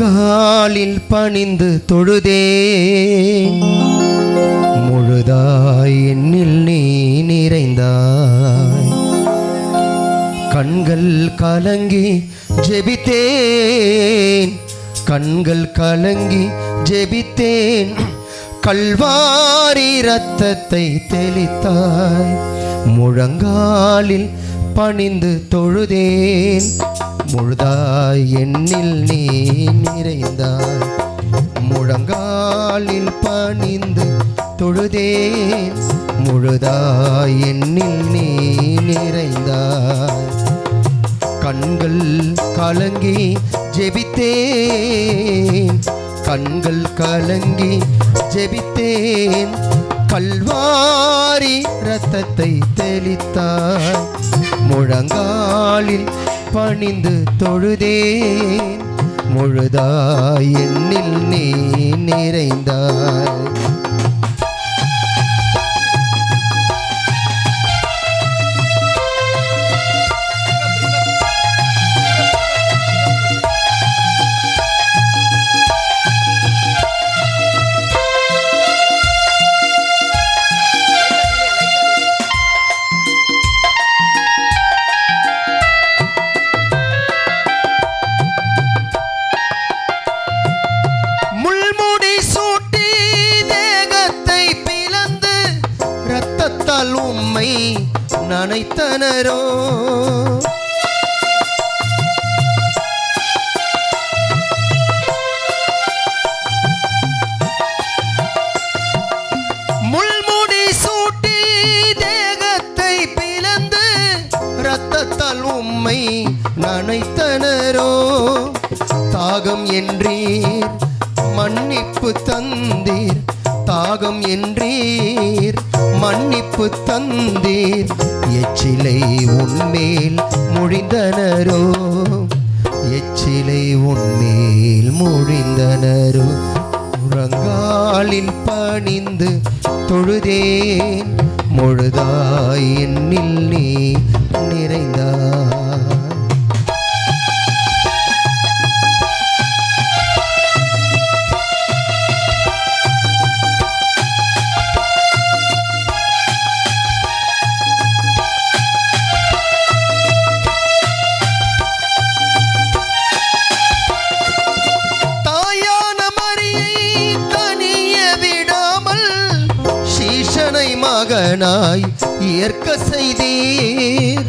முழங்காலில் பணிந்து தொழுதே முழுதாய் என்னில் நீ நிறைந்தாய். கண்கள் கலங்கி ஜெபித்தேன், கண்கள் கலங்கி ஜெபித்தேன், கல்வாரி இரத்தத்தை தெளித்தாய். முழங்காலில் பணிந்து தொழுதேன் முழுதாய் என்னில் நீ நிறைந்தாய். முழங்காலில் பணிந்து தொழுதேன் முழுதாய் என்னில் நீ நிறைந்தாய். கண்கள் கலங்கி ஜெபித்தேன், கண்கள் கலங்கி ஜெபித்தேன், கல்வாரி இரத்தத்தை தெளித்தாய். முழங்காலில் பணிந்து தொழுதேன் முழுதாய் என்னில் நீ நிறைந்தாய். உம்மை நனைத்தனரோ முள்முடி சூட்டி தேகத்தை பிளந்து இரத்தத்தால் உம்மை நனைத்தனரோ. தாகம் என்றீர் மன்னிப்பு தந்தீர், தாகம் என்றீர் மன்னிப்பு தந்தீர், எச்சிலை உன்மேல் மொழிந்தனரோ, எச்சிலை உன்மேல் மொழிந்தனரோ. முழங்காலில் பணிந்து தொழுதேன் முழுதாய் என்னில் நீ நிறைந்தாய். மகனாய் ஏற்க செய்தீர்,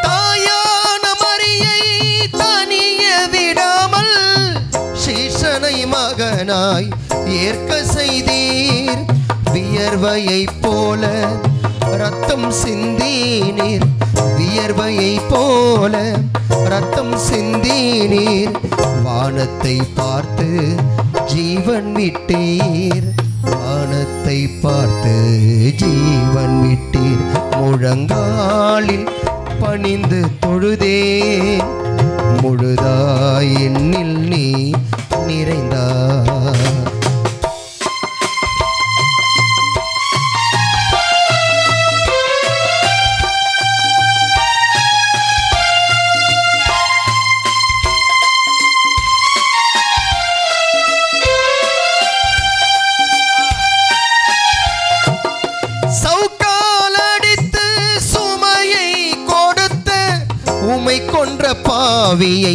தாயான மரியை தனிய விடாமல் சீஷனை மகனாய் ஏற்க செய்தீர். வியர்வையை போல ரத்தம் சிந்தீனீர், வியர்வையை போல ரத்தம் சிந்தீனீர். வானத்தை பார்த்து ஜீவன் விட்டீர், வானத்தை பார்த்து ஜீவன் விட்டீர். முழங்காலில் பணிந்து தொழுதேன் முழுதாய் என்னில் நீ நிறைந்தாய். உம்மை கொன்ற பாவியை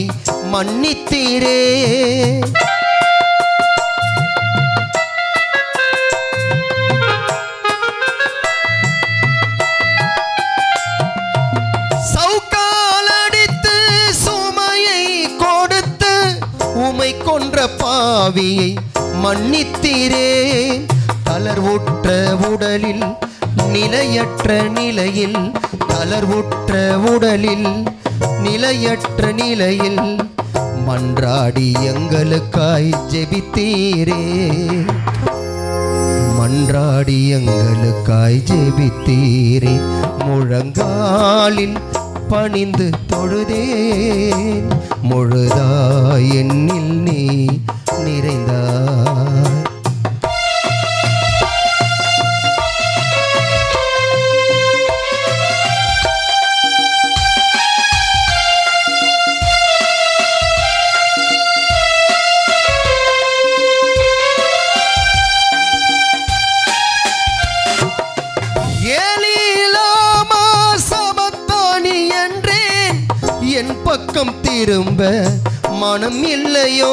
மன்னித்தீரே, சவுக்காலடித்து சுமையை கொடுத்து உம்மை கொன்ற பாவியை மன்னித்தீரே. தளர்வுற்ற உடலில் நிலையற்ற நிலையில், தளர்வுற்ற உடலில் நிலையற்ற நிலையில் மன்றாடி எங்களுக்காய் ஜெபித்தீரே, மன்றாடி எங்களுக்காய் ஜெபித்தீரே. முழங்காலில் பணிந்து தொழுதேன் முழுதாய் என்னில் நீ நிறைந்தாய். பக்கம் திரும்ப மனம் இல்லையோ?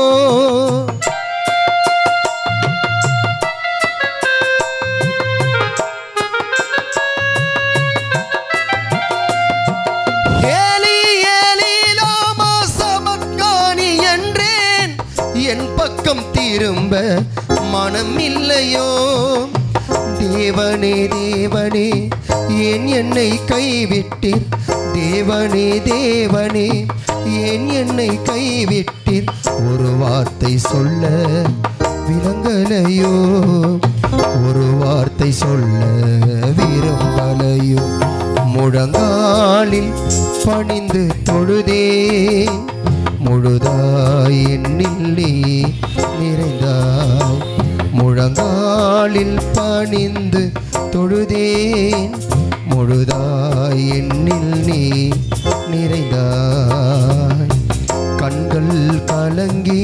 ஏலி ஏலி லாமா சபக்தானி என்றேன், என் பக்கம் திரும்ப மனம் இல்லையோ? தேவனே தேவனே ஏன் என்னை கைவிட்டீர்? தேவனே தேவனே ஏன் என்னை கைவிட்டீர்? ஒரு வார்த்தை சொல்ல விளங்கலையோ? ஒரு வார்த்தை சொல்ல விரும்பலையோ? முழங்காலில் பணிந்து தொழுதேன், முழுதாய் என்னில் நீ நிறைந்தாய். முழங்காலில் பணிந்து தொழுதேன், முழுதாய் என்னில் நீ நிறைந்தாய். கண்கள் கலங்கி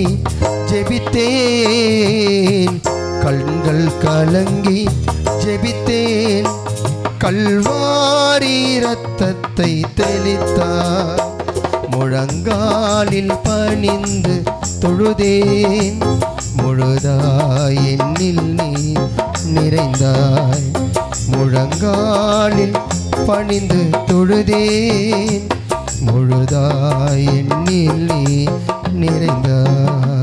ஜெபித்தேன், கண்கள் கலங்கி ஜெபித்தேன். கல்வாரி இரத்தத்தை தெளித்தார். முழங்காலில் பணிந்து தொழுதேன், முழுதாய் என்னில் நீ நிறைந்தாய். முழங்காலில் பணிந்து தொழுதேன், முழுதாய் என்னில் நீ நிறைந்தாய்.